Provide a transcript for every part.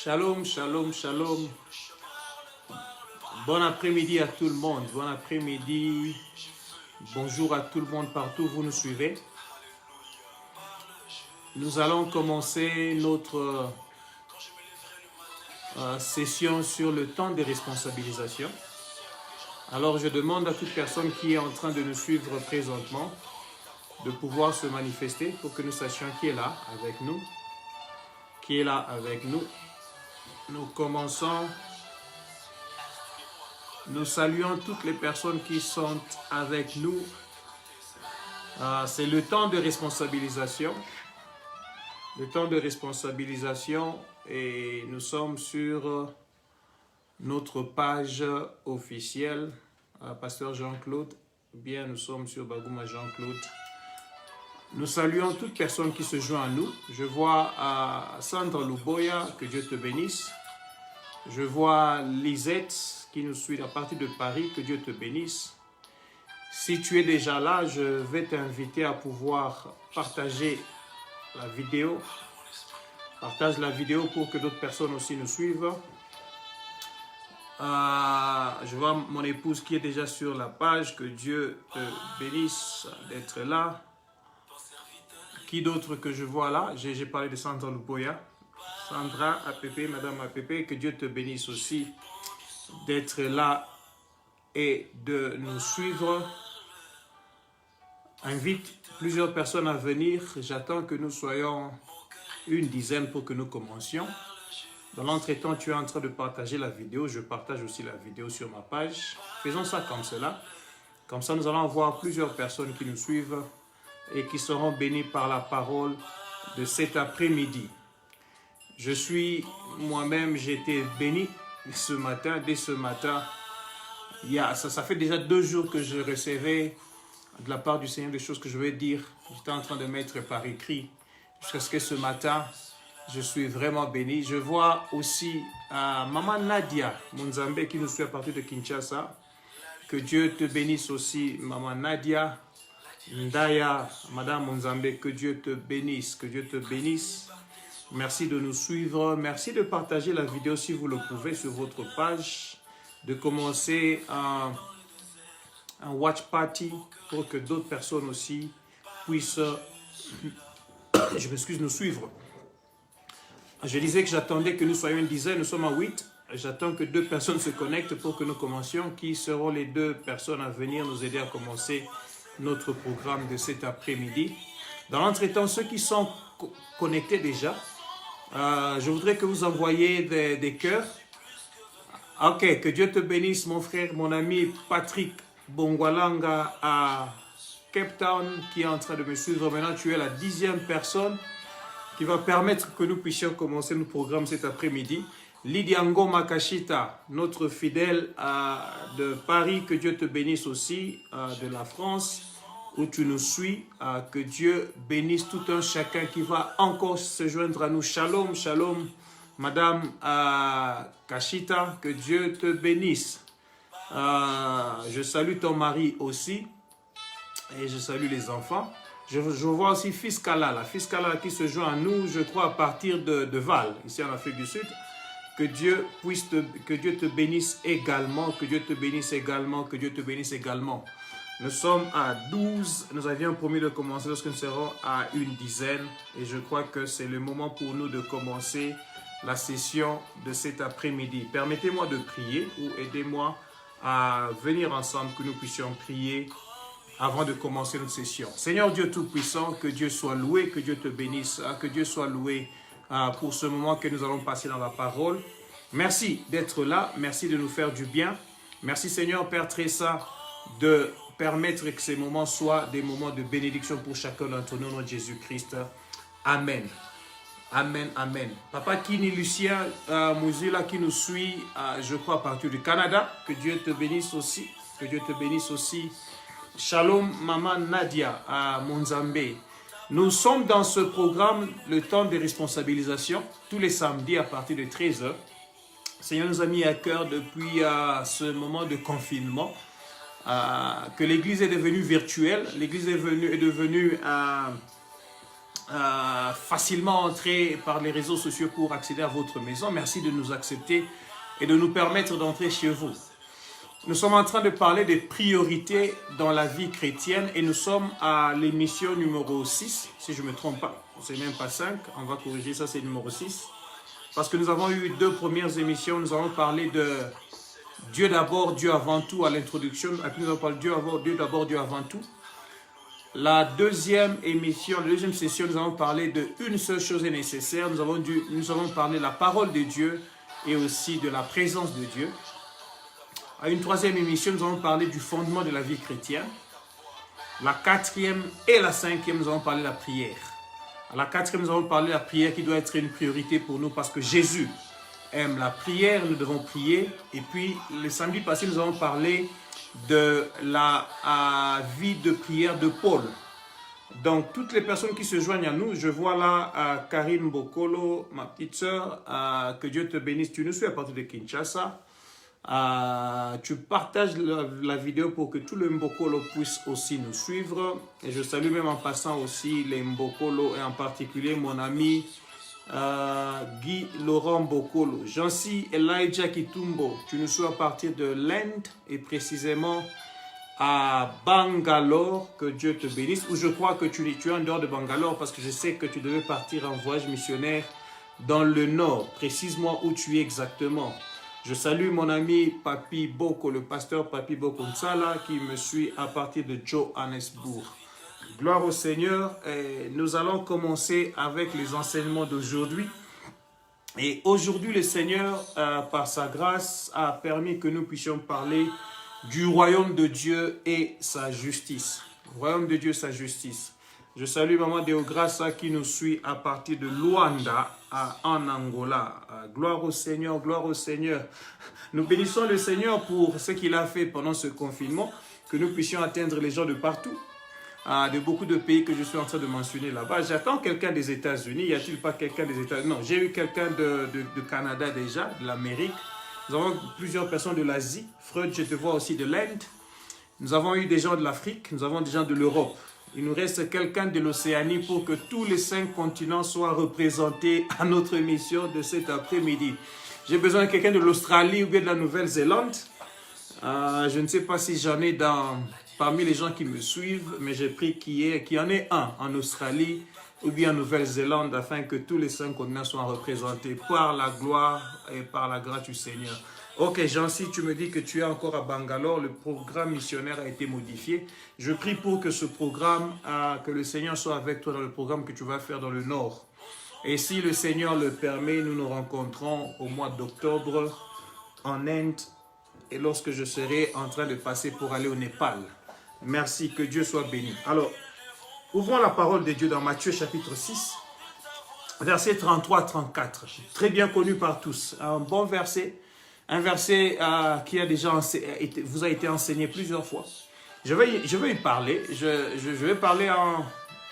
Shalom, shalom, shalom. Bon après-midi à tout le monde. Bon après-midi. Bonjour à tout le monde partout où vous nous suivez. Nous allons commencer notre session sur le temps de responsabilisation. Alors je demande à toute personne qui est en train de nous suivre présentement de pouvoir se manifester pour que nous sachions qui est là avec nous. Qui est là avec nous. Nous commençons. Nous saluons toutes les personnes qui sont avec nous. C'est le temps de responsabilisation. Le temps de responsabilisation et nous sommes sur notre page officielle. Pasteur Jean-Claude, bien nous sommes sur Bagouma Jean-Claude. Nous saluons toute personne qui se joint à nous. Je vois Sandra Luboya, que Dieu te bénisse. Je vois Lisette qui nous suit à partir de Paris, que Dieu te bénisse. Si tu es déjà là, je vais t'inviter à pouvoir partager la vidéo. Partage la vidéo pour que d'autres personnes aussi nous suivent. Je vois mon épouse qui est déjà sur la page. Que Dieu te bénisse d'être là. Qui d'autre que je vois là? J'ai parlé de Sandra Luboya. Sandra APP, Madame APP, que Dieu te bénisse aussi d'être là et de nous suivre. Invite plusieurs personnes à venir. J'attends que nous soyons une dizaine pour que nous commencions. Dans l'entretemps, tu es en train de partager la vidéo. Je partage aussi la vidéo sur ma page. Faisons ça comme cela. Comme ça, nous allons avoir plusieurs personnes qui nous suivent et qui seront bénies par la parole de cet après-midi. Je suis moi-même, j'ai été béni ce matin, dès ce matin. Ça fait déjà 2 jours que je recevais de la part du Seigneur des choses que je vais dire. J'étais en train de mettre par écrit jusqu'à ce que ce matin, je suis vraiment béni. Je vois aussi Maman Nadia Munzambe qui nous suit à partir de Kinshasa. Que Dieu te bénisse aussi, Maman Nadia. Ndaya, Madame Munzambe, que Dieu te bénisse, que Dieu te bénisse. Merci de nous suivre. Merci de partager la vidéo si vous le pouvez sur votre page. De commencer un watch party pour que d'autres personnes aussi puissent, nous suivre. Je disais que j'attendais que nous soyons une dizaine, nous sommes à 8. J'attends que 2 personnes se connectent pour que nous commencions. Qui seront les 2 personnes à venir nous aider à commencer notre programme de cet après-midi? Dans l'entretemps, ceux qui sont connectés déjà, je voudrais que vous envoyiez des cœurs. Ok, que Dieu te bénisse mon frère, mon ami Patrick Bongwalanga à Cape Town qui est en train de me suivre. Maintenant, tu es la 10e personne qui va permettre que nous puissions commencer notre programme cet après-midi. Lydia Ngoma Kashita, notre fidèle de Paris, que Dieu te bénisse aussi, de la France où tu nous suis, que Dieu bénisse tout un chacun qui va encore se joindre à nous. Shalom, shalom, Madame Kashita, que Dieu te bénisse. Je salue ton mari aussi et je salue les enfants. Je vois aussi Fiskala, la Fiskala qui se joint à nous, je crois, à partir de Val, ici en Afrique du Sud. Que Dieu te bénisse également, que Dieu te bénisse également, que Dieu te bénisse également. Nous sommes à 12, nous avions promis de commencer lorsque nous serons à une dizaine et je crois que c'est le moment pour nous de commencer la session de cet après-midi. Permettez-moi de prier ou aidez-moi à venir ensemble que nous puissions prier avant de commencer notre session. Seigneur Dieu Tout-Puissant, que Dieu soit loué, que Dieu te bénisse, que Dieu soit loué pour ce moment que nous allons passer dans la parole. Merci d'être là, merci de nous faire du bien. Merci Seigneur Père très saint de permettre que ces moments soient des moments de bénédiction pour chacun d'entre nous, notre Jésus-Christ. Amen. Amen, amen. Papa Kini Lucien Mouzila qui nous suit, je crois, à partir du Canada. Que Dieu te bénisse aussi. Que Dieu te bénisse aussi. Shalom, Maman Nadia à Munzambe. Nous sommes dans ce programme, le temps de responsabilisation, tous les samedis à partir de 13h. Le Seigneur nous a mis à cœur depuis ce moment de confinement que l'Église est devenue virtuelle. L'Église est devenue facilement entrer par les réseaux sociaux pour accéder à votre maison. Merci de nous accepter et de nous permettre d'entrer chez vous. Nous sommes en train de parler des priorités dans la vie chrétienne et nous sommes à l'émission numéro 6, si je ne me trompe pas. C'est même pas 5, on va corriger ça, c'est numéro 6. Parce que nous avons eu 2 premières émissions, nous avons parlé de Dieu d'abord, Dieu avant tout à l'introduction. Après nous avons parlé de Dieu d'abord, Dieu avant tout. La deuxième émission, la deuxième session, nous avons parlé de une seule chose est nécessaire. Nous avons parlé de la parole de Dieu et aussi de la présence de Dieu. À une troisième émission, nous avons parlé du fondement de la vie chrétienne. La quatrième et la cinquième, nous avons parlé de la prière. À la quatrième, nous avons parlé de la prière qui doit être une priorité pour nous parce que Jésus aime la prière, nous devons prier. Et puis, le samedi passé, nous avons parlé de la vie de prière de Paul. Donc, toutes les personnes qui se joignent à nous, je vois là Karine Bokolo, ma petite sœur, que Dieu te bénisse. Tu nous suis à partir de Kinshasa. Tu partages la vidéo pour que tout le Mbokolo puisse aussi nous suivre. Et je salue même en passant aussi les Mbokolo et en particulier mon ami Guy Laurent Bokolo. Jancy Elijah Kitumbo, tu nous suis à partir de l'Inde et précisément à Bangalore, que Dieu te bénisse. Ou je crois que tu es en dehors de Bangalore parce que je sais que tu devais partir en voyage missionnaire dans le nord. Précise-moi où tu es exactement. Je salue mon ami Papi Boko, le pasteur Papi Boko Nsala qui me suit à partir de Johannesburg. Gloire au Seigneur. Et nous allons commencer avec les enseignements d'aujourd'hui. Et aujourd'hui, le Seigneur, par sa grâce, a permis que nous puissions parler du royaume de Dieu et sa justice. Royaume de Dieu, sa justice. Je salue Maman Deograssa qui nous suit à partir de Luanda en Angola. Gloire au Seigneur, gloire au Seigneur. Nous bénissons le Seigneur pour ce qu'il a fait pendant ce confinement, que nous puissions atteindre les gens de partout, de beaucoup de pays que je suis en train de mentionner là-bas. J'attends quelqu'un des États-Unis. Y a-t-il pas quelqu'un des États-Unis? Non, j'ai eu quelqu'un de Canada déjà, de l'Amérique. Nous avons plusieurs personnes de l'Asie. Freud, je te vois aussi de l'Inde. Nous avons eu des gens de l'Afrique, nous avons des gens de l'Europe. Il nous reste quelqu'un de l'Océanie pour que tous les 5 continents soient représentés à notre émission de cet après-midi. J'ai besoin de quelqu'un de l'Australie ou bien de la Nouvelle-Zélande. Je ne sais pas si j'en ai parmi les gens qui me suivent, mais j'ai pris qu'il y en ait un en Australie ou bien en Nouvelle-Zélande afin que tous les 5 continents soient représentés par la gloire et par la grâce du Seigneur. Ok, Jean-Si, tu me dis que tu es encore à Bangalore, le programme missionnaire a été modifié. Je prie pour que ce programme, que le Seigneur soit avec toi dans le programme que tu vas faire dans le Nord. Et si le Seigneur le permet, nous nous rencontrons au mois d'octobre en Inde et lorsque je serai en train de passer pour aller au Népal. Merci, que Dieu soit béni. Alors, ouvrons la parole de Dieu dans Matthieu chapitre 6, versets 33-34. Très bien connu par tous, un bon verset. Un verset qui a déjà vous a été enseigné plusieurs fois. Je vais y parler. Je vais parler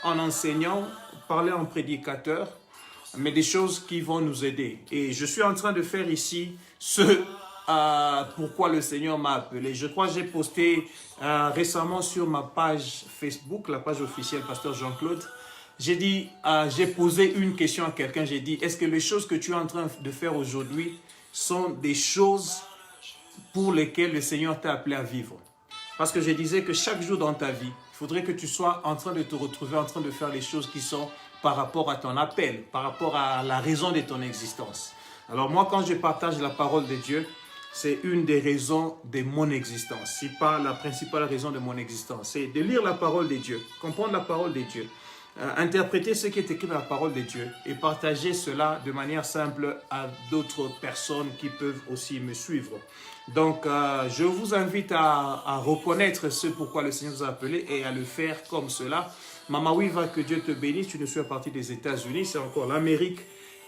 en enseignant, parler en prédicateur, mais des choses qui vont nous aider. Et je suis en train de faire ici pourquoi le Seigneur m'a appelé. Je crois que j'ai posté récemment sur ma page Facebook, la page officielle Pasteur Jean-Claude. J'ai posé une question à quelqu'un. J'ai dit, est-ce que les choses que tu es en train de faire aujourd'hui sont des choses pour lesquelles le Seigneur t'a appelé à vivre? Parce que je disais que chaque jour dans ta vie, il faudrait que tu sois en train de te retrouver, en train de faire les choses qui sont par rapport à ton appel, par rapport à la raison de ton existence. Alors moi, quand je partage la parole de Dieu, c'est une des raisons de mon existence. Si pas la principale raison de mon existence, c'est de lire la parole de Dieu, comprendre la parole de Dieu, interpréter ce qui est écrit dans la parole de Dieu et partager cela de manière simple à d'autres personnes qui peuvent aussi me suivre. Donc, je vous invite à reconnaître ce pourquoi le Seigneur vous a appelé et à le faire comme cela. Mama Wiva, que Dieu te bénisse. Tu nous suis à partir des États-Unis, c'est encore l'Amérique.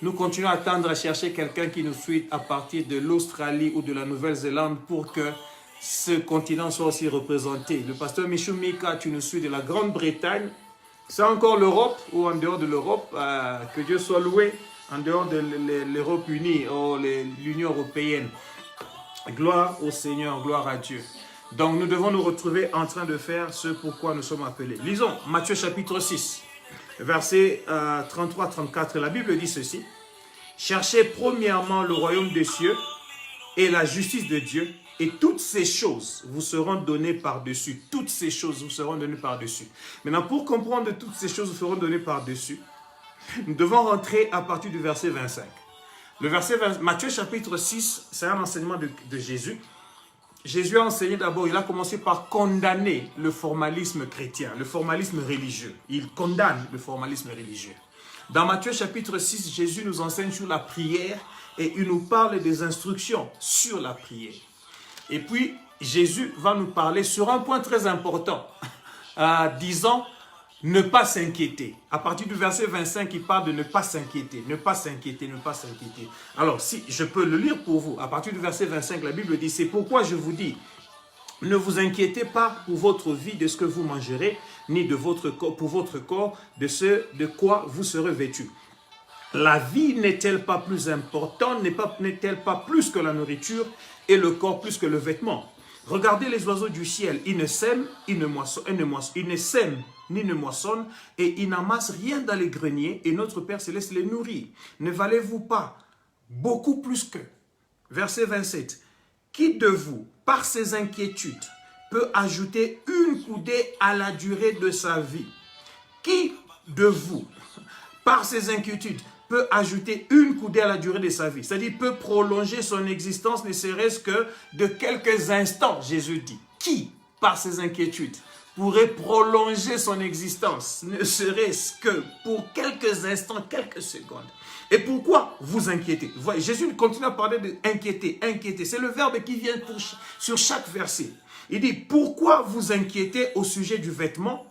Nous continuons à attendre à chercher quelqu'un qui nous suit à partir de l'Australie ou de la Nouvelle-Zélande pour que ce continent soit aussi représenté. Le pasteur Michou Mika, tu nous suis de la Grande-Bretagne. C'est encore l'Europe ou en dehors de l'Europe, que Dieu soit loué, en dehors de l'Europe unie ou l'Union européenne. Gloire au Seigneur, gloire à Dieu. Donc nous devons nous retrouver en train de faire ce pourquoi nous sommes appelés. Lisons Matthieu chapitre 6, verset 33-34, la Bible dit ceci. Cherchez premièrement le royaume des cieux et la justice de Dieu, et toutes ces choses vous seront données par-dessus. Toutes ces choses vous seront données par-dessus. Maintenant, pour comprendre toutes ces choses vous seront données par-dessus, nous devons rentrer à partir du verset 25. Le verset 20, Matthieu chapitre 6, c'est un enseignement de Jésus. Jésus a enseigné d'abord, il a commencé par condamner le formalisme chrétien, le formalisme religieux. Il condamne le formalisme religieux. Dans Matthieu chapitre 6, Jésus nous enseigne sur la prière et il nous parle des instructions sur la prière. Et puis, Jésus va nous parler sur un point très important, disant ne pas s'inquiéter. À partir du verset 25, il parle de ne pas s'inquiéter, ne pas s'inquiéter, ne pas s'inquiéter. Alors, si je peux le lire pour vous, à partir du verset 25, la Bible dit, c'est pourquoi je vous dis, ne vous inquiétez pas pour votre vie de ce que vous mangerez, ni de votre corps, pour votre corps de ce de quoi vous serez vêtus. La vie n'est-elle pas plus importante, n'est-elle pas plus que la nourriture et le corps plus que le vêtement? Regardez les oiseaux du ciel, ils ne sèment, ils ne sèment ni ne moissonnent et ils n'amassent rien dans les greniers et notre Père Céleste les nourrit. Ne valez-vous pas beaucoup plus qu'eux? Verset 27. Qui de vous, par ses inquiétudes, peut ajouter une coudée à la durée de sa vie? Qui de vous, par ses inquiétudes, peut ajouter une coudée à la durée de sa vie? C'est-à-dire peut prolonger son existence, ne serait-ce que de quelques instants, Jésus dit. Qui, par ses inquiétudes, pourrait prolonger son existence, ne serait-ce que pour quelques instants, quelques secondes? Et pourquoi vous inquiétez? Voyez, Jésus continue à parler de inquiéter, inquiéter. C'est le verbe qui vient sur chaque verset. Il dit, pourquoi vous inquiétez au sujet du vêtement?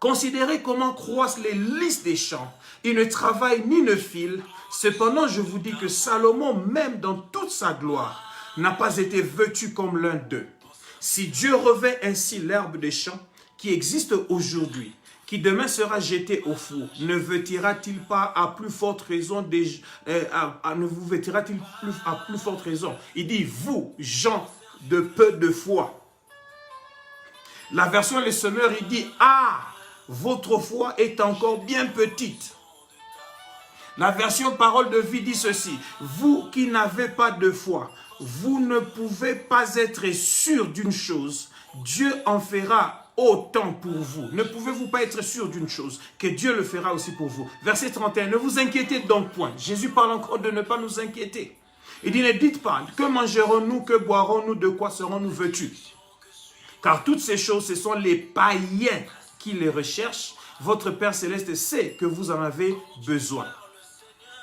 Considérez comment croissent les lys des champs. Ils ne travaillent ni ne filent. Cependant, je vous dis que Salomon, même dans toute sa gloire, n'a pas été vêtu comme l'un d'eux. Si Dieu revêt ainsi l'herbe des champs, qui existe aujourd'hui, qui demain sera jeté au four, ne vêtira-t-il pas à plus forte raison ne vous vêtira-t-il à plus forte raison? Il dit, vous, gens de peu de foi. La version Les Semeurs, il dit, ah, votre foi est encore bien petite. La version Parole de vie dit ceci, vous qui n'avez pas de foi, vous ne pouvez pas être sûr d'une chose, Dieu en fera autant pour vous. Ne pouvez-vous pas être sûr d'une chose, que Dieu le fera aussi pour vous. Verset 31, ne vous inquiétez donc point. Jésus parle encore de ne pas nous inquiéter. Il dit, ne dites pas, que mangerons-nous, que boirons-nous, de quoi serons-nous vêtus? Car toutes ces choses, ce sont les païens qui les recherchent. Votre Père Céleste sait que vous en avez besoin.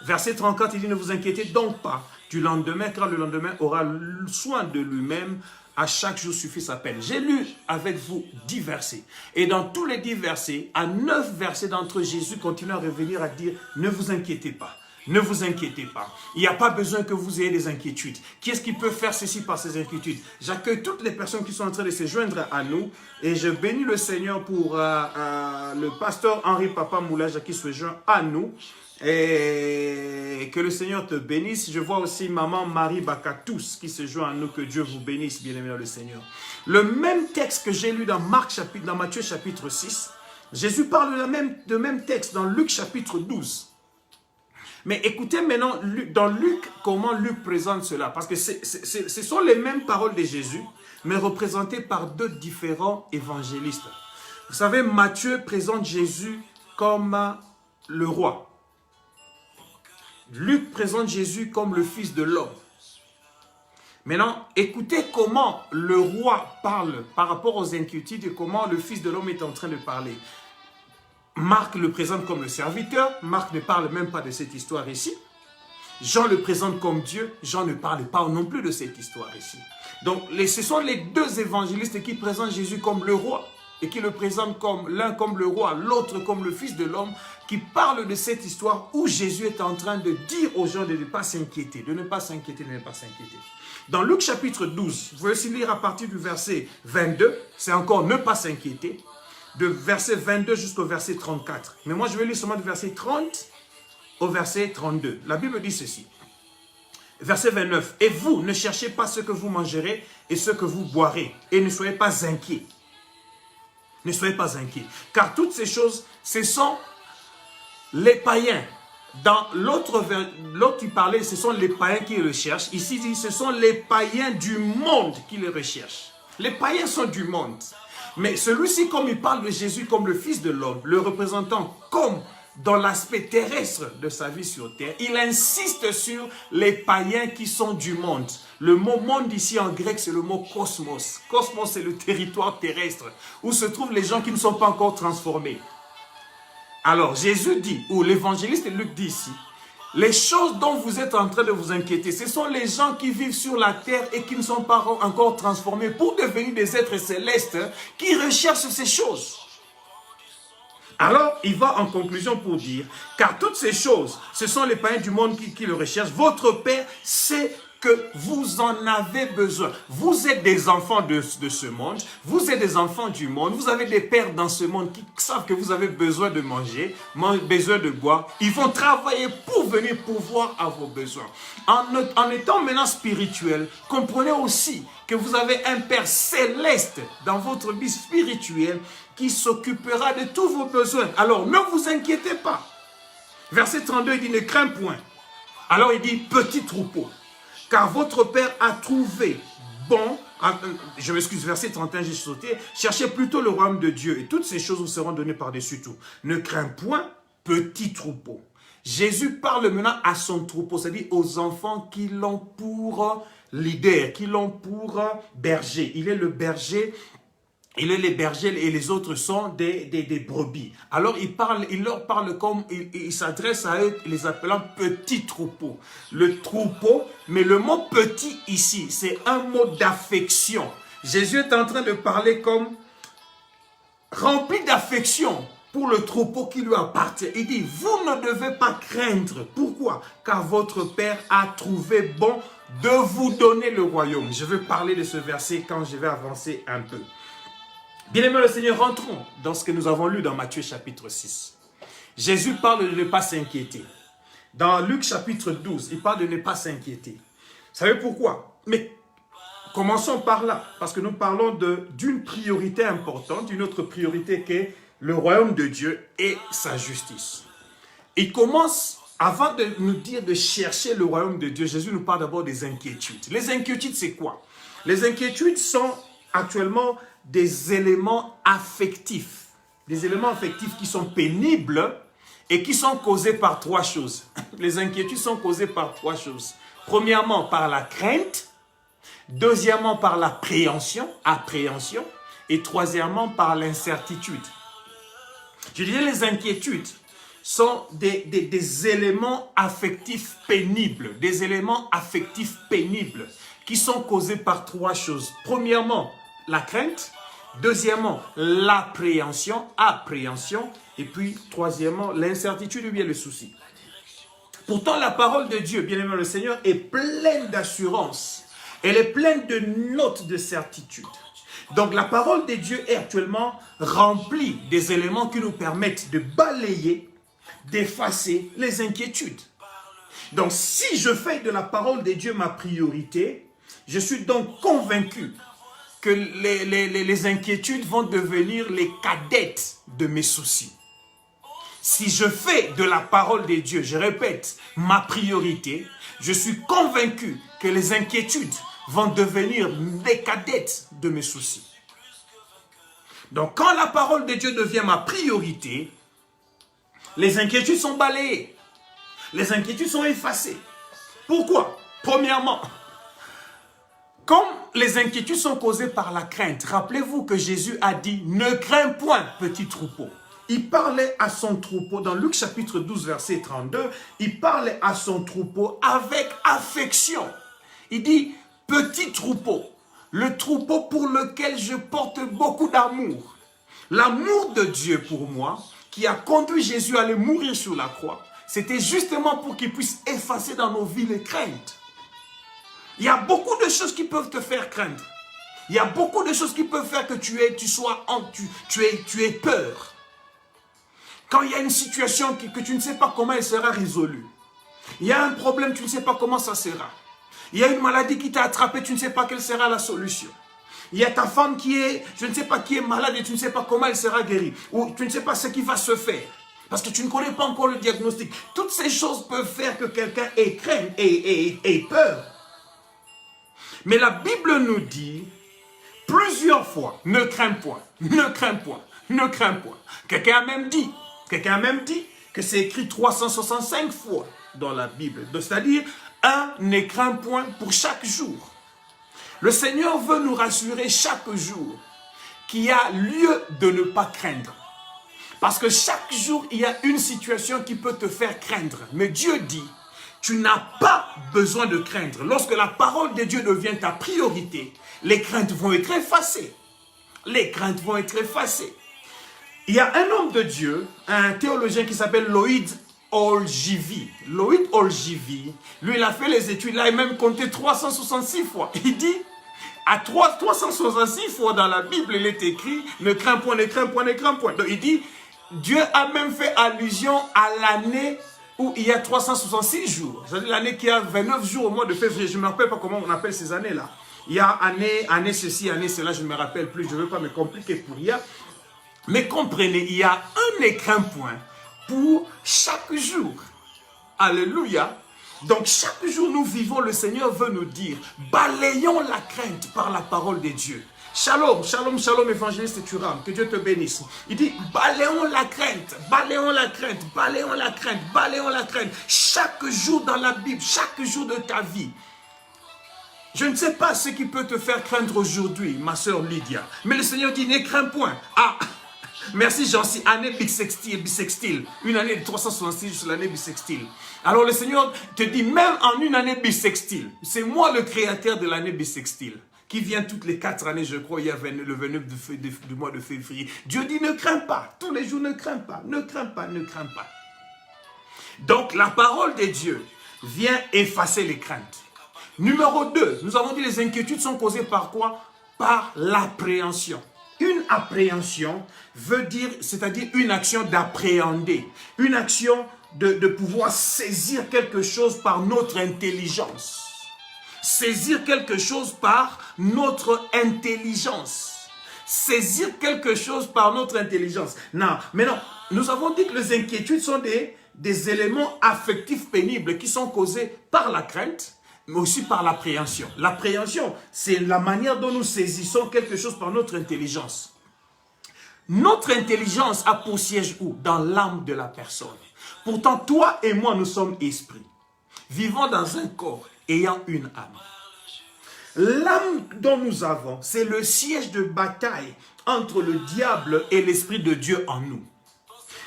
Verset 34, il dit, ne vous inquiétez donc pas du lendemain, car le lendemain aura soin de lui-même. À chaque jour suffit sa peine. J'ai lu avec vous 10 versets. Et dans tous les 10 versets, à 9 versets d'entre eux, Jésus continue à revenir à dire, ne vous inquiétez pas. Ne vous inquiétez pas. Il n'y a pas besoin que vous ayez des inquiétudes. Qui est-ce qui peut faire ceci par ces inquiétudes? J'accueille toutes les personnes qui sont en train de se joindre à nous. Et je bénis le Seigneur pour le pasteur Henri Papa Moulage qui se joint à nous. Et que le Seigneur te bénisse. Je vois aussi maman Marie Bakatous qui se joint à nous. Que Dieu vous bénisse, bien-aimé dans le Seigneur. Le même texte que j'ai lu dans Matthieu chapitre 6, Jésus parle de même texte dans Luc chapitre 12. Mais écoutez maintenant dans Luc, comment Luc présente cela. Parce que ce sont les mêmes paroles de Jésus, mais représentées par deux différents évangélistes. Vous savez, Matthieu présente Jésus comme le roi. Luc présente Jésus comme le fils de l'homme. Maintenant, écoutez comment le roi parle par rapport aux inquiétudes et comment le fils de l'homme est en train de parler. Marc le présente comme le serviteur. Marc ne parle même pas de cette histoire ici. Jean le présente comme Dieu. Jean ne parle pas non plus de cette histoire ici. Donc, ce sont les deux évangélistes qui présentent Jésus comme le roi et qui le présentent comme l'un comme le roi, l'autre comme le fils de l'homme, qui parlent de cette histoire où Jésus est en train de dire aux gens de ne pas s'inquiéter, de ne pas s'inquiéter, de ne pas s'inquiéter. Dans Luc chapitre 12, vous pouvez aussi lire à partir du verset 22, c'est encore ne pas s'inquiéter, de verset 22 jusqu'au verset 34. Mais moi, je vais lire seulement du verset 30 au verset 32. La Bible dit ceci. Verset 29. Et vous, ne cherchez pas ce que vous mangerez et ce que vous boirez. Et ne soyez pas inquiets. Ne soyez pas inquiets. Car toutes ces choses, ce sont les païens. Dans l'autre, qui parlait, ce sont les païens qui le cherchent. Ici, il dit, ce sont les païens du monde qui le recherchent. Les païens sont du monde. Mais celui-ci, comme il parle de Jésus comme le Fils de l'homme, le représentant comme dans l'aspect terrestre de sa vie sur terre, il insiste sur les païens qui sont du monde. Le mot monde ici en grec, c'est le mot cosmos. Cosmos, c'est le territoire terrestre où se trouvent les gens qui ne sont pas encore transformés. Alors, Jésus dit, ou l'évangéliste Luc dit ici, les choses dont vous êtes en train de vous inquiéter, ce sont les gens qui vivent sur la terre et qui ne sont pas encore transformés pour devenir des êtres célestes qui recherchent ces choses. Alors, il va en conclusion pour dire, car toutes ces choses, ce sont les païens du monde qui le recherchent. Votre Père sait que vous en avez besoin. Vous êtes des enfants de ce monde, vous êtes des enfants du monde, vous avez des pères dans ce monde qui savent que vous avez besoin de manger, besoin de boire. Ils vont travailler pour venir pourvoir à vos besoins. En étant maintenant spirituel, comprenez aussi que vous avez un Père céleste dans votre vie spirituelle qui s'occupera de tous vos besoins. Alors ne vous inquiétez pas. Verset 32, il dit, ne crains point. Alors il dit, petit troupeau. Car votre Père a trouvé bon, je m'excuse, verset 31, j'ai sauté, cherchez plutôt le royaume de Dieu et toutes ces choses vous seront données par-dessus tout. Ne crains point, petit troupeau. Jésus parle maintenant à son troupeau, c'est-à-dire aux enfants qui l'ont pour leader, qui l'ont pour berger. Il est le berger. Il est les bergers et les autres sont des brebis. Alors il leur parle comme, il s'adresse à eux, les appelant petits troupeaux. Le troupeau, mais le mot petit ici, c'est un mot d'affection. Jésus est en train de parler comme rempli d'affection pour le troupeau qui lui appartient. Il dit, vous ne devez pas craindre. Pourquoi? Car votre Père a trouvé bon de vous donner le royaume. Je vais parler de ce verset quand je vais avancer un peu. Bien-aimés le Seigneur, rentrons dans ce que nous avons lu dans Matthieu chapitre 6. Jésus parle de ne pas s'inquiéter. Dans Luc chapitre 12, il parle de ne pas s'inquiéter. Vous savez pourquoi? Mais commençons par là, parce que nous parlons d'une priorité importante, d'une autre priorité qui est le royaume de Dieu et sa justice. Il commence, avant de nous dire de chercher le royaume de Dieu, Jésus nous parle d'abord des inquiétudes. Les inquiétudes, c'est quoi? Les inquiétudes sont actuellement des éléments affectifs. Des éléments affectifs qui sont pénibles et qui sont causés par trois choses. Les inquiétudes sont causées par trois choses. Premièrement, par la crainte. Deuxièmement, par l'appréhension, et troisièmement, par l'incertitude. Je dirais les inquiétudes sont des éléments affectifs pénibles, des éléments affectifs pénibles qui sont causés par trois choses. Premièrement, la crainte. Deuxièmement, l'appréhension, et puis troisièmement, l'incertitude ou bien le souci. Pourtant, la parole de Dieu, bien-aimé le Seigneur, est pleine d'assurance. Elle est pleine de notes de certitude. Donc, la parole de Dieu est actuellement remplie des éléments qui nous permettent de balayer, d'effacer les inquiétudes. Donc, si je fais de la parole de Dieu ma priorité, je suis donc convaincu que les inquiétudes vont devenir les cadettes de mes soucis. Si je fais de la parole de Dieu, je répète, ma priorité, je suis convaincu que les inquiétudes vont devenir les cadettes de mes soucis. Donc, quand la parole de Dieu devient ma priorité, les inquiétudes sont balayées. Les inquiétudes sont effacées. Pourquoi? Premièrement, comme les inquiétudes sont causées par la crainte, rappelez-vous que Jésus a dit « Ne crains point, petit troupeau ». Il parlait à son troupeau, dans Luc chapitre 12, verset 32, il parlait à son troupeau avec affection. Il dit « Petit troupeau ». Le troupeau pour lequel je porte beaucoup d'amour. L'amour de Dieu pour moi, qui a conduit Jésus à aller mourir sur la croix, c'était justement pour qu'il puisse effacer dans nos vies les craintes. Il y a beaucoup de choses qui peuvent te faire craindre. Il y a beaucoup de choses qui peuvent faire que tu aies peur. Quand il y a une situation que tu ne sais pas comment elle sera résolue. Il y a un problème, tu ne sais pas comment ça sera. Il y a une maladie qui t'a attrapé, tu ne sais pas quelle sera la solution. Il y a ta femme qui est, je ne sais pas qui est malade et tu ne sais pas comment elle sera guérie. Ou tu ne sais pas ce qui va se faire. Parce que tu ne connais pas encore le diagnostic. Toutes ces choses peuvent faire que quelqu'un ait crainte et peur. Mais la Bible nous dit plusieurs fois, ne crains point, ne crains point, ne crains point. Quelqu'un a même dit que c'est écrit 365 fois dans la Bible. C'est-à-dire, ne crains point pour chaque jour. Le Seigneur veut nous rassurer chaque jour qu'il y a lieu de ne pas craindre. Parce que chaque jour, il y a une situation qui peut te faire craindre. Mais Dieu dit, tu n'as pas besoin de craindre. Lorsque la parole de Dieu devient ta priorité, les craintes vont être effacées. Les craintes vont être effacées. Il y a un homme de Dieu, un théologien qui s'appelle Lloyd Olgivi. Lloyd Olgivi, lui, il a fait les études, là, il a même compté 366 fois. Il dit, à 366 fois dans la Bible, il est écrit, ne crains point, ne crains point, ne crains point. Donc il dit, Dieu a même fait allusion à l'année où il y a 366 jours. C'est-à-dire l'année qui a 29 jours au mois de février. Je ne me rappelle pas comment on appelle ces années-là. Il y a année ceci, année cela, je ne me rappelle plus. Je ne veux pas me compliquer pour rien. Mais comprenez, il y a un écrin point pour chaque jour. Alléluia. Donc chaque jour nous vivons, le Seigneur veut nous dire, balayons la crainte par la parole de Dieu. Shalom, shalom, shalom, évangéliste Thuram, que Dieu te bénisse. Il dit, balayons la crainte, balayons la crainte, balayons la crainte, balayons la crainte. Chaque jour dans la Bible, chaque jour de ta vie. Je ne sais pas ce qui peut te faire craindre aujourd'hui, ma soeur Lydia. Mais le Seigneur dit, ne crains point. Ah, merci Jean-C, année bissextile. Une année de 366 sur l'année bissextile. Alors le Seigneur te dit, même en une année bissextile, c'est moi le créateur de l'année bissextile, qui vient toutes les 4 années, je crois, il y a le 29 du mois de février. Dieu dit, ne crains pas, tous les jours ne crains pas, ne crains pas, ne crains pas. Donc la parole de Dieu vient effacer les craintes. Numéro 2, nous avons dit les inquiétudes sont causées par quoi? Par l'appréhension. Une appréhension veut dire, c'est-à-dire une action d'appréhender, une action de pouvoir saisir quelque chose par notre intelligence. Saisir quelque chose par notre intelligence. Saisir quelque chose par notre intelligence. Non, mais non, nous avons dit que les inquiétudes sont des éléments affectifs pénibles qui sont causés par la crainte, mais aussi par l'appréhension. L'appréhension, c'est la manière dont nous saisissons quelque chose par notre intelligence. Notre intelligence a pour siège où? Dans l'âme de la personne. Pourtant, toi et moi, nous sommes esprits, vivant dans un corps, ayant une âme. L'âme dont nous avons, c'est le siège de bataille entre le diable et l'Esprit de Dieu en nous.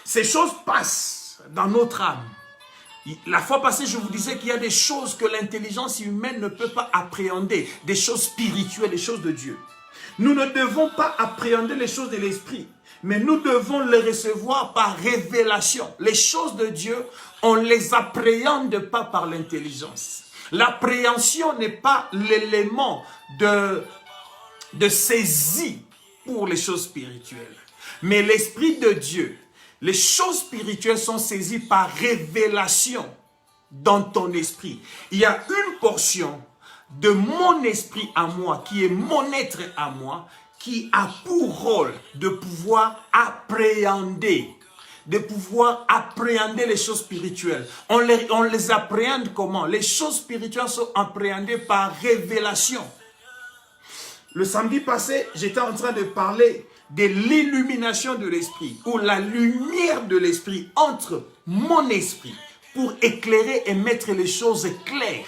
Ces choses passent dans notre âme. La fois passée, je vous disais qu'il y a des choses que l'intelligence humaine ne peut pas appréhender, des choses spirituelles, des choses de Dieu. Nous ne devons pas appréhender les choses de l'esprit, mais nous devons les recevoir par révélation. Les choses de Dieu, on ne les appréhende pas par l'intelligence. L'appréhension n'est pas l'élément de saisie pour les choses spirituelles. Mais l'Esprit de Dieu, les choses spirituelles sont saisies par révélation dans ton esprit. Il y a une portion de mon esprit à moi, qui est mon être à moi, qui a pour rôle de pouvoir appréhender les choses spirituelles. On les appréhende comment? Les choses spirituelles sont appréhendées par révélation. Le samedi passé, j'étais en train de parler de l'illumination de l'esprit, ou la lumière de l'esprit entre mon esprit pour éclairer et mettre les choses claires.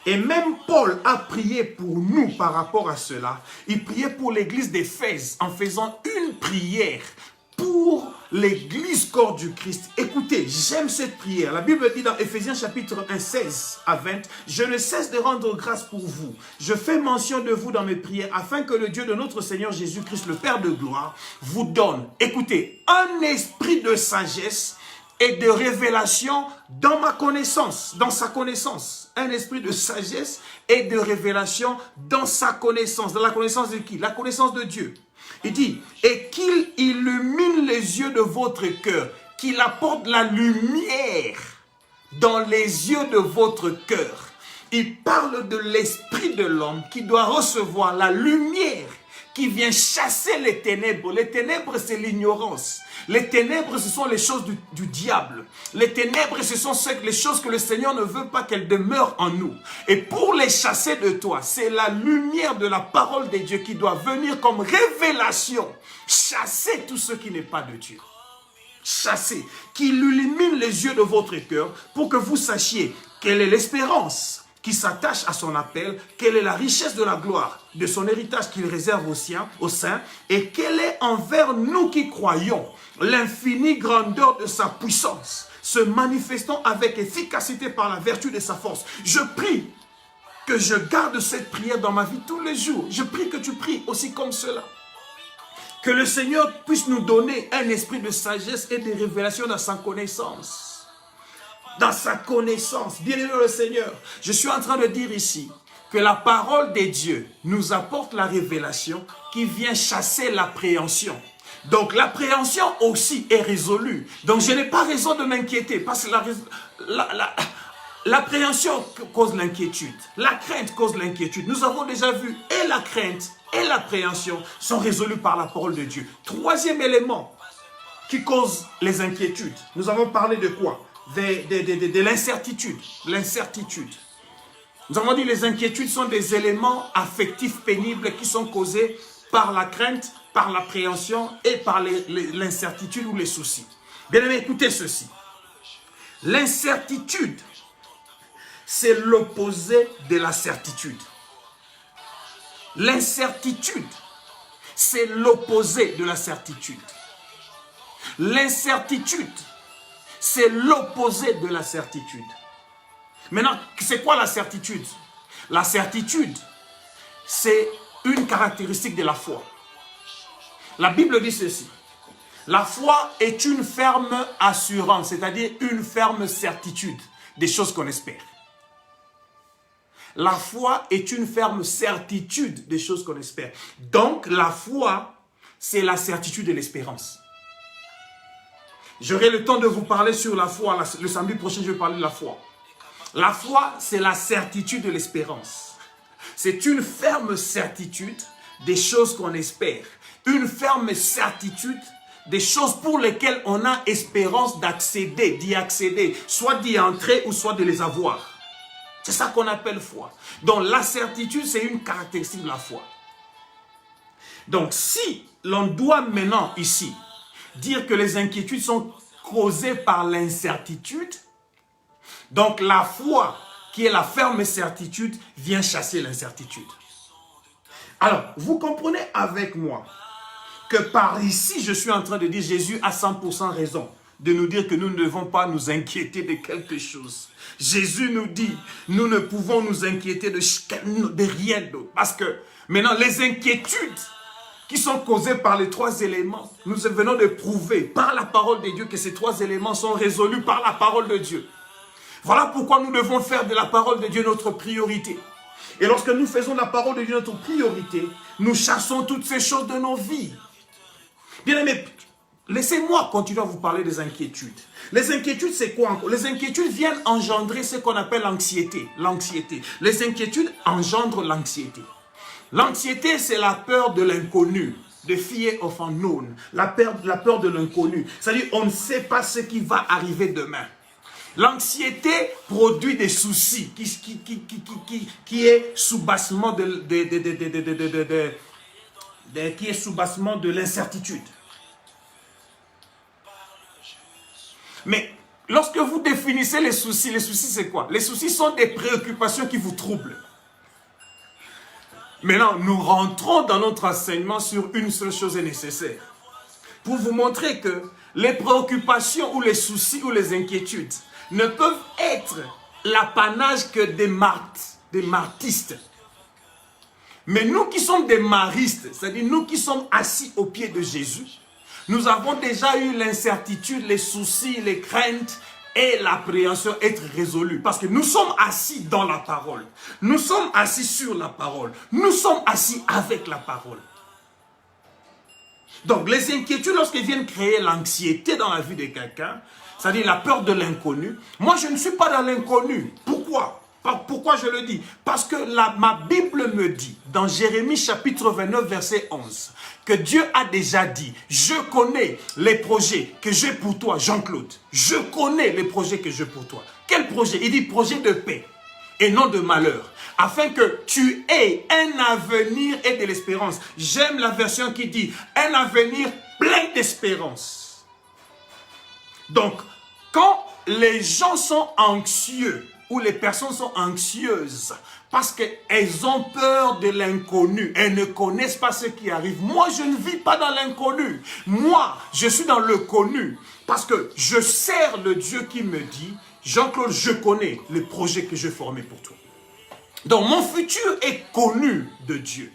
Et même Paul a prié pour nous par rapport à cela. Il priait pour l'église d'Éphèse en faisant une prière pour l'église corps du Christ. Écoutez, j'aime cette prière. La Bible dit dans Éphésiens chapitre 1, 16 à 20, « Je ne cesse de rendre grâce pour vous. Je fais mention de vous dans mes prières, afin que le Dieu de notre Seigneur Jésus-Christ, le Père de gloire, vous donne, écoutez, un esprit de sagesse et de révélation dans ma connaissance, dans sa connaissance. Un esprit de sagesse et de révélation dans sa connaissance. Dans la connaissance de qui? La connaissance de Dieu. Il dit, et qu'il illumine les yeux de votre cœur, qu'il apporte la lumière dans les yeux de votre cœur. Il parle de l'esprit de l'homme qui doit recevoir la lumière qui vient chasser les ténèbres. Les ténèbres, c'est l'ignorance. Les ténèbres, ce sont les choses du diable. Les ténèbres, ce sont les choses que le Seigneur ne veut pas qu'elles demeurent en nous. Et pour les chasser de toi, c'est la lumière de la parole de Dieu qui doit venir comme révélation. Chasser tout ce qui n'est pas de Dieu. Chasser, qui illumine les yeux de votre cœur pour que vous sachiez quelle est l'espérance qui s'attache à son appel, quelle est la richesse de la gloire, de son héritage qu'il réserve aux saints, et quelle est envers nous qui croyons l'infinie grandeur de sa puissance, se manifestant avec efficacité par la vertu de sa force. Je prie que je garde cette prière dans ma vie tous les jours. Je prie que tu pries aussi comme cela. Que le Seigneur puisse nous donner un esprit de sagesse et de révélation dans sa connaissance. Dans sa connaissance. Bien-aimé le Seigneur, je suis en train de dire ici que la parole de Dieu nous apporte la révélation qui vient chasser l'appréhension. Donc l'appréhension aussi est résolue. Donc je n'ai pas raison de m'inquiéter parce que l'appréhension cause l'inquiétude. La crainte cause l'inquiétude. Nous avons déjà vu et la crainte et l'appréhension sont résolus par la parole de Dieu. Troisième élément qui cause les inquiétudes. Nous avons parlé de quoi? De l'incertitude. L'incertitude. Nous avons dit que les inquiétudes sont des éléments affectifs pénibles qui sont causés par la crainte, par l'appréhension et par l'incertitude ou les soucis. Bien aimé, écoutez ceci. L'incertitude, c'est l'opposé de la certitude. L'incertitude, c'est l'opposé de la certitude. L'incertitude, c'est l'opposé de la certitude. Maintenant, c'est quoi la certitude? La certitude, c'est une caractéristique de la foi. La Bible dit ceci. La foi est une ferme assurance, c'est-à-dire une ferme certitude des choses qu'on espère. La foi est une ferme certitude des choses qu'on espère. Donc, la foi, c'est la certitude de l'espérance. J'aurai le temps de vous parler sur la foi. Le samedi prochain, je vais parler de la foi. La foi, c'est la certitude de l'espérance. C'est une ferme certitude des choses qu'on espère. Une ferme certitude des choses pour lesquelles on a espérance d'accéder, d'y accéder, soit d'y entrer ou soit de les avoir. C'est ça qu'on appelle foi. Donc la certitude, c'est une caractéristique de la foi. Donc si l'on doit maintenant ici dire que les inquiétudes sont causées par l'incertitude, donc la foi, qui est la ferme certitude, vient chasser l'incertitude. Alors, vous comprenez avec moi que par ici, je suis en train de dire Jésus a 100% raison de nous dire que nous ne devons pas nous inquiéter de quelque chose. Jésus nous dit, nous ne pouvons nous inquiéter de rien d'autre. Parce que maintenant, les inquiétudes qui sont causées par les trois éléments, nous venons de prouver par la parole de Dieu que ces trois éléments sont résolus par la parole de Dieu. Voilà pourquoi nous devons faire de la parole de Dieu notre priorité. Et lorsque nous faisons la parole de Dieu notre priorité, nous chassons toutes ces choses de nos vies. Bien aimé, laissez-moi continuer à vous parler des inquiétudes. Les inquiétudes, c'est quoi encore? Les inquiétudes viennent engendrer ce qu'on appelle l'anxiété. L'anxiété. Les inquiétudes engendrent l'anxiété. L'anxiété, c'est la peur de l'inconnu. The fear of unknown. La peur de l'inconnu. C'est-à-dire, on ne sait pas ce qui va arriver demain. L'anxiété produit des soucis qui est sous-bassement de l'incertitude. Mais lorsque vous définissez les soucis c'est quoi? Les soucis sont des préoccupations qui vous troublent. Maintenant, nous rentrons dans notre enseignement sur une seule chose est nécessaire. Pour vous montrer que les préoccupations ou les soucis ou les inquiétudes ne peuvent être l'apanage que des martistes. Mais nous qui sommes des maristes, c'est-à-dire nous qui sommes assis au pied de Jésus, nous avons déjà eu l'incertitude, les soucis, les craintes et l'appréhension être résolus. Parce que nous sommes assis dans la parole. Nous sommes assis sur la parole. Nous sommes assis avec la parole. Donc les inquiétudes, lorsqu'elles viennent créer l'anxiété dans la vie de quelqu'un, c'est-à-dire la peur de l'inconnu. Moi, je ne suis pas dans l'inconnu. Pourquoi? Pourquoi je le dis? Parce que ma Bible me dit, dans Jérémie chapitre 29, verset 11, que Dieu a déjà dit, je connais les projets que j'ai pour toi, Jean-Claude. Je connais les projets que j'ai pour toi. Quel projet? Il dit projet de paix et non de malheur, afin que tu aies un avenir et de l'espérance. J'aime la version qui dit, un avenir plein d'espérance. Donc, quand les gens sont anxieux, ou les personnes sont anxieuses parce qu'elles ont peur de l'inconnu. Elles ne connaissent pas ce qui arrive. Moi, je ne vis pas dans l'inconnu. Moi, je suis dans le connu parce que je sers le Dieu qui me dit, Jean-Claude, je connais les projets que j'ai formés pour toi. Donc, mon futur est connu de Dieu.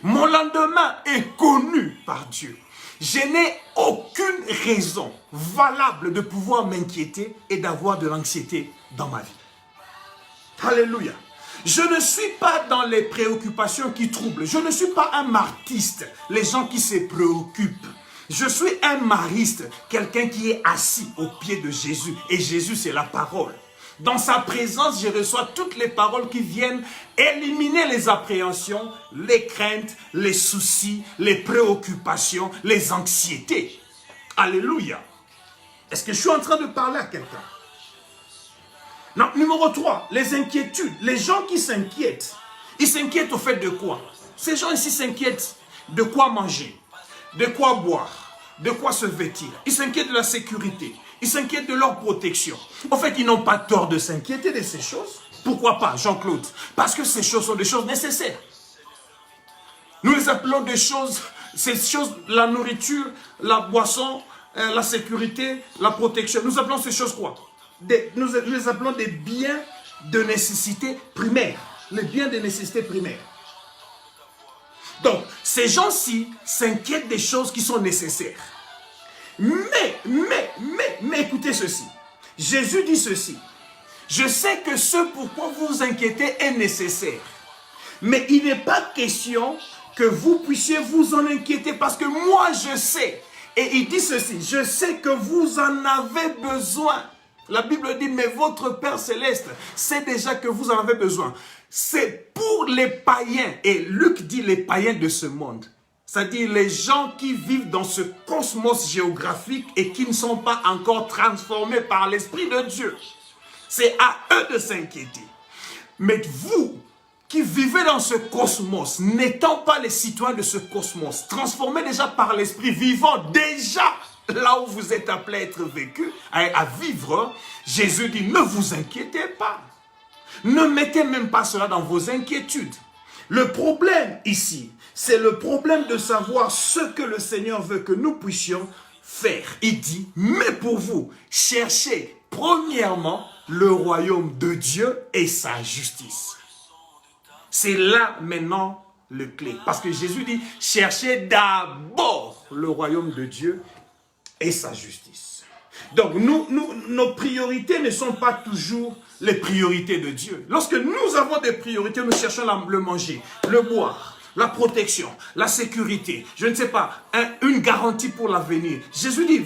Mon lendemain est connu par Dieu. Je n'ai aucune raison valable de pouvoir m'inquiéter et d'avoir de l'anxiété dans ma vie. Alléluia. Je ne suis pas dans les préoccupations qui troublent. Je ne suis pas un martiste, les gens qui se préoccupent. Je suis un mariste, quelqu'un qui est assis au pied de Jésus. Et Jésus, c'est la parole. Dans sa présence, je reçois toutes les paroles qui viennent éliminer les appréhensions, les craintes, les soucis, les préoccupations, les anxiétés. Alléluia. Est-ce que je suis en train de parler à quelqu'un? Non, numéro 3, les inquiétudes. Les gens qui s'inquiètent, ils s'inquiètent au fait de quoi? Ces gens ici s'inquiètent de quoi manger, de quoi boire, de quoi se vêtir. Ils s'inquiètent de la sécurité, ils s'inquiètent de leur protection. En fait, ils n'ont pas tort de s'inquiéter de ces choses. Pourquoi pas, Jean-Claude? Parce que ces choses sont des choses nécessaires. Nous les appelons des choses, ces choses, la nourriture, la boisson, la sécurité, la protection. Nous appelons ces choses quoi? Nous les appelons des biens de nécessité primaire. Les biens de nécessité primaire. Donc, ces gens-ci s'inquiètent des choses qui sont nécessaires. Mais, écoutez ceci. Jésus dit ceci. Je sais que ce pourquoi vous vous inquiétez est nécessaire. Mais il n'est pas question que vous puissiez vous en inquiéter parce que moi je sais. Et il dit ceci. Je sais que vous en avez besoin. La Bible dit, mais votre Père Céleste sait déjà que vous en avez besoin. C'est pour les païens, et Luc dit les païens de ce monde. C'est-à-dire les gens qui vivent dans ce cosmos géographique et qui ne sont pas encore transformés par l'Esprit de Dieu. C'est à eux de s'inquiéter. Mais vous, qui vivez dans ce cosmos, n'étant pas les citoyens de ce cosmos, transformés déjà par l'Esprit, vivant déjà là où vous êtes appelés à être vécu, à vivre, Jésus dit, ne vous inquiétez pas. Ne mettez même pas cela dans vos inquiétudes. Le problème ici, c'est le problème de savoir ce que le Seigneur veut que nous puissions faire. Il dit, mais pour vous, cherchez premièrement le royaume de Dieu et sa justice. C'est là maintenant le clé. Parce que Jésus dit, cherchez d'abord le royaume de Dieu et sa justice. Donc, nos priorités ne sont pas toujours les priorités de Dieu. Lorsque nous avons des priorités, nous cherchons le manger, le boire, la protection, la sécurité, je ne sais pas, une garantie pour l'avenir. Jésus dit,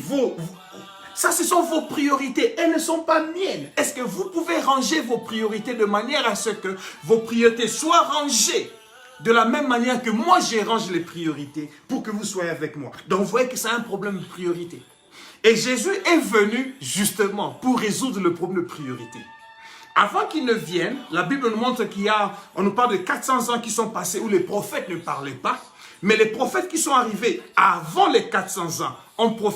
ça ce sont vos priorités, elles ne sont pas miennes. Est-ce que vous pouvez ranger vos priorités de manière à ce que vos priorités soient rangées de la même manière que moi, je range les priorités pour que vous soyez avec moi. Donc, vous voyez que c'est un problème de priorité. Et Jésus est venu justement pour résoudre le problème de priorité. Avant qu'il ne vienne, la Bible nous montre qu'il y a, on nous parle de 400 ans qui sont passés où les prophètes ne parlaient pas. Mais les prophètes qui sont arrivés avant les 400 ans ont prophétisé.